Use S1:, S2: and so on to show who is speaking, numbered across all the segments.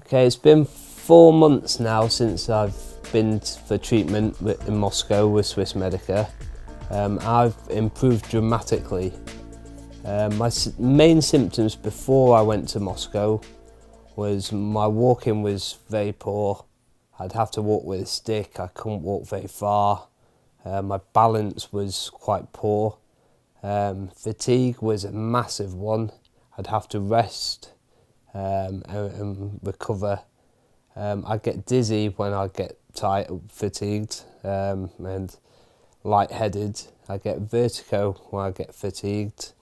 S1: Okay, it's been 4 months now since I've been for treatment in Moscow with Swiss Medica. I've improved dramatically. My main symptoms before I went to Moscow was my walking was very poor. I'd have to walk with a stick, I couldn't walk very far. My balance was quite poor. Fatigue was a massive one. I'd have to rest and recover. I get dizzy when I get tired, fatigued, and lightheaded. I get vertigo when I get fatigued.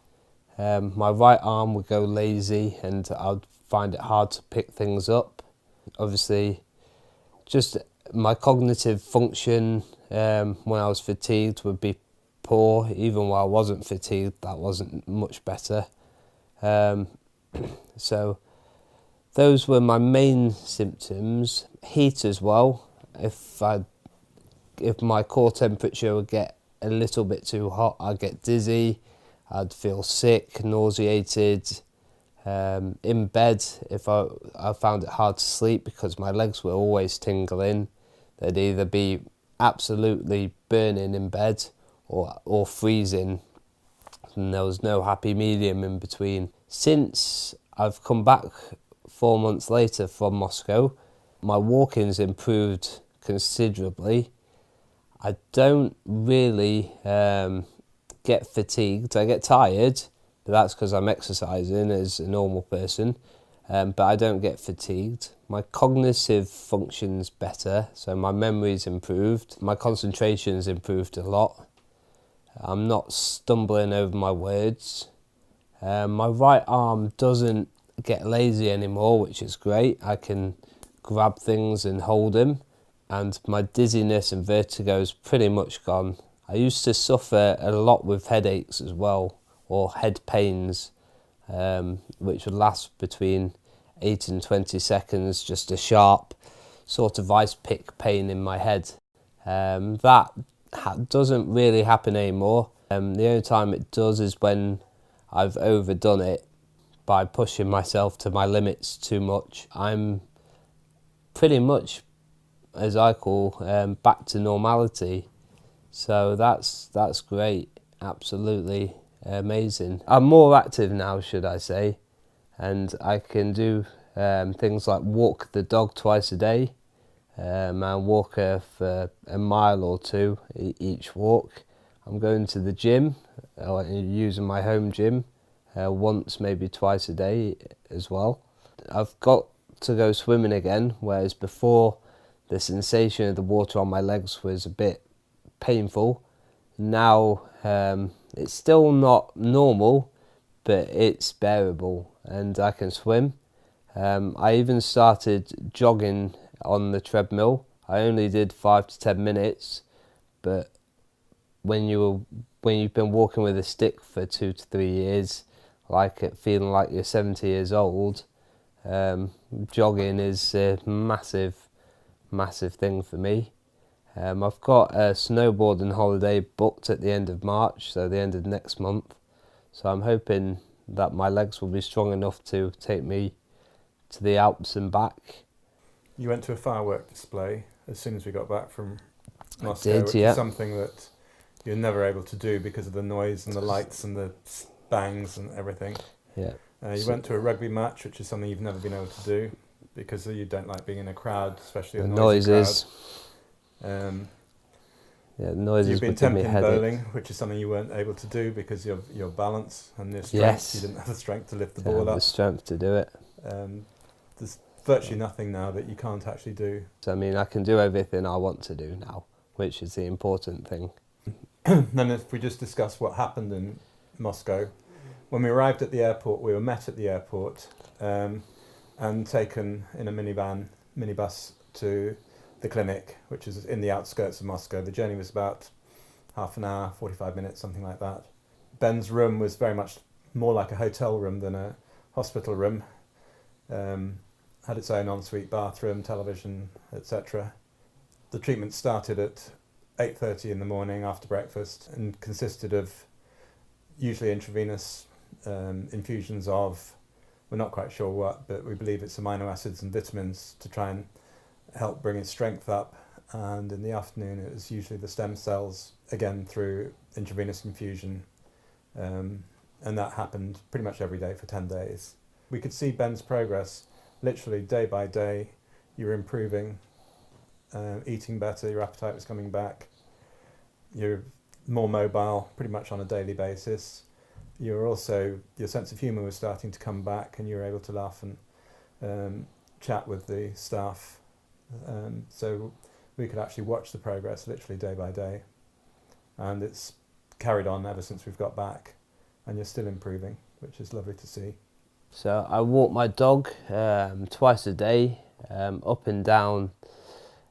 S1: My right arm would go lazy and I'd find it hard to pick things up. Obviously, just my cognitive function when I was fatigued would be poor. Even while I wasn't fatigued, that wasn't much better. So those were my main symptoms. Heat as well. If my core temperature would get a little bit too hot, I'd get dizzy, I'd feel sick, nauseated. In bed, if I found it hard to sleep because my legs were always tingling, they'd either be absolutely burning in bed or freezing, and there was no happy medium in between. Since I've come back 4 months later from Moscow, my walking's improved considerably. I don't really get fatigued. I get tired, but that's because I'm exercising as a normal person, but I don't get fatigued. My cognitive function's better, so my memory's improved. My concentration's improved a lot. I'm not stumbling over my words. My right arm doesn't get lazy anymore, which is great. I can grab things and hold them, and my dizziness and vertigo's pretty much gone. I used to suffer a lot with headaches as well, or head pains, which would last between 8 and 20 seconds, just a sharp sort of ice pick pain in my head. That doesn't really happen anymore. The only time it does is when I've overdone it by pushing myself to my limits too much. I'm pretty much, as I call, back to normality. So that's great, absolutely amazing. I'm more active now, should I say, and I can do things like walk the dog twice a day, and walk her for a mile or two each walk. I'm going to the gym, using my home gym, once, maybe twice a day as well. I've got to go swimming again, whereas before the sensation of the water on my legs was a bit painful. Now it's still not normal, but it's bearable and I can swim. I even started jogging on the treadmill. I only did 5 to 10 minutes, but when you've been walking with a stick for 2 to 3 years, feeling like you're 70 years old, jogging is a massive thing for me. I've got a snowboarding holiday booked at the end of March, so the end of next month. So I'm hoping that my legs will be strong enough to take me to the Alps and back.
S2: You went to a firework display as soon as we got back from Moscow,
S1: I did,
S2: which
S1: yeah.
S2: is something that you're never able to do because of the noise and the lights and the bangs and everything.
S1: Yeah.
S2: You went to a rugby match, which is something you've never been able to do because you don't like being in a crowd, especially a noisy
S1: noises.
S2: crowd.
S1: Yeah, noises
S2: You've been
S1: would give me a
S2: temping
S1: headache.
S2: bowling, which is something you weren't able to do because of your balance and your strength.
S1: Yes.
S2: You didn't have the strength to lift the
S1: Yeah,
S2: ball up.
S1: the strength to do it.
S2: There's virtually nothing now that you can't actually do.
S1: So I mean, I can do everything I want to do now, which is the important thing.
S2: Then if we just discuss what happened in Moscow, when we arrived at the airport, we were met at the airport and taken in a minibus to the clinic, which is in the outskirts of Moscow. The journey was about half an hour, 45 minutes, something like that. Ben's room was very much more like a hotel room than a hospital room. Had its own ensuite bathroom, television, etc. The treatment started at 8:30 in the morning after breakfast and consisted of usually intravenous infusions of We're not quite sure what, but we believe it's amino acids and vitamins to try and help bring his strength up. And in the afternoon, it was usually the stem cells, again through intravenous infusion. And that happened pretty much every day for 10 days. We could see Ben's progress literally day by day. You were improving, eating better, your appetite was coming back, you're more mobile pretty much on a daily basis. Your sense of humour was starting to come back, and you were able to laugh and chat with the staff. So we could actually watch the progress literally day by day. And it's carried on ever since we've got back, and you're still improving, which is lovely to see.
S1: So I walk my dog twice a day, up and down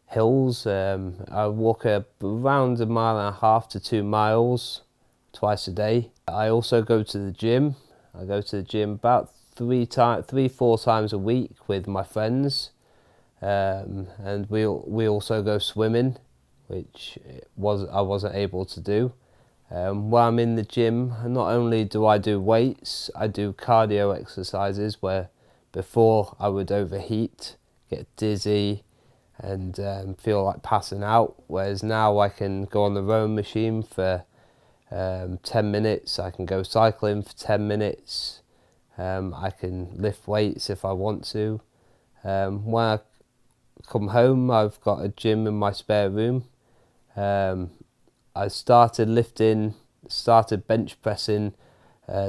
S1: hills. I walk around 1.5 miles to 2 miles twice a day. I also go to the gym. I go to the gym about 3-4 times a week with my friends, and we also go swimming, which I wasn't able to do. While I'm in the gym, not only do I do weights, I do cardio exercises where before I would overheat, get dizzy, and feel like passing out, whereas now I can go on the rowing machine for 10 minutes, I can go cycling for 10 minutes, I can lift weights if I want to. When I come home, I've got a gym in my spare room. I started bench pressing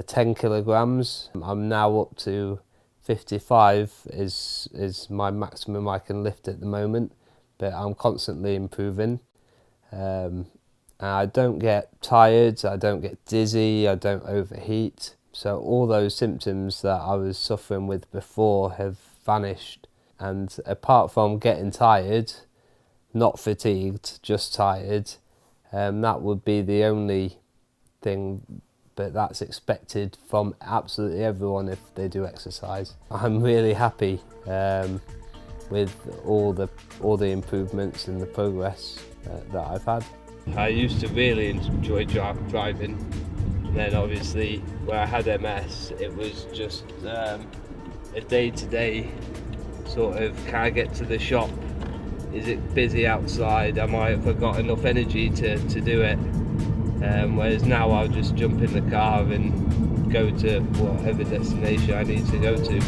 S1: 10 kilograms. I'm now up to 55 is my maximum I can lift at the moment, but I'm constantly improving. And I don't get tired, I don't get dizzy, I don't overheat. So all those symptoms that I was suffering with before have vanished. And apart from getting tired, not fatigued, just tired, that would be the only thing, but that's expected from absolutely everyone if they do exercise. I'm really happy with all the improvements and the progress that I've had. I used to really enjoy driving, and then obviously when I had MS, it was just a day-to-day sort of, can I get to the shop? Is it busy outside? Have I got enough energy to do it? Whereas now I'll just jump in the car and go to whatever destination I need to go to.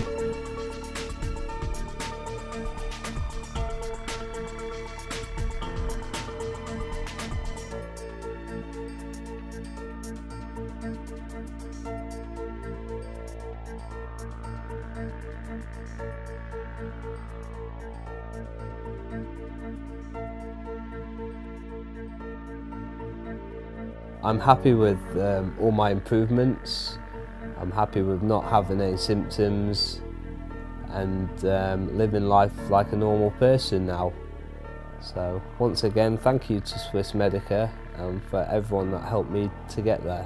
S1: I'm happy with all my improvements. I'm happy with not having any symptoms and living life like a normal person now. So once again, thank you to Swiss Medica and for everyone that helped me to get there.